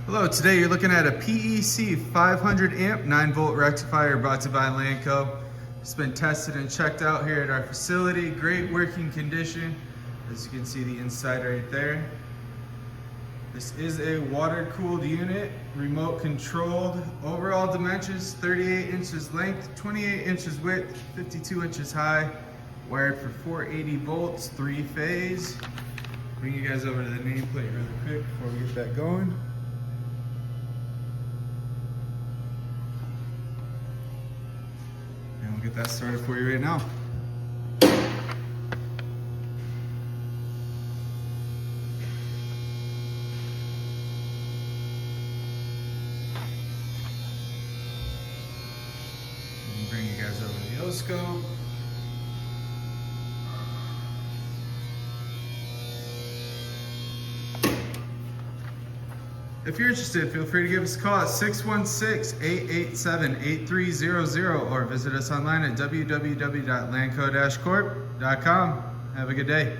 Hello, today you're looking at a PEC 500 amp 9 volt rectifier brought to you by Lanco. It's been tested and checked out here at our facility. Great working condition. As you can see the inside right there. This is a water cooled unit, remote controlled. Overall dimensions 38 inches length, 28 inches width, 52 inches high. Wired for 480 volts, 3-phase. Bring you guys over to the nameplate really quick before we get that going. And we'll get that started for you right now. Bring you guys over to the oscope. If you're interested, feel free to give us a call at 616-887-8300 or visit us online at www.lanco-corp.com. Have a good day.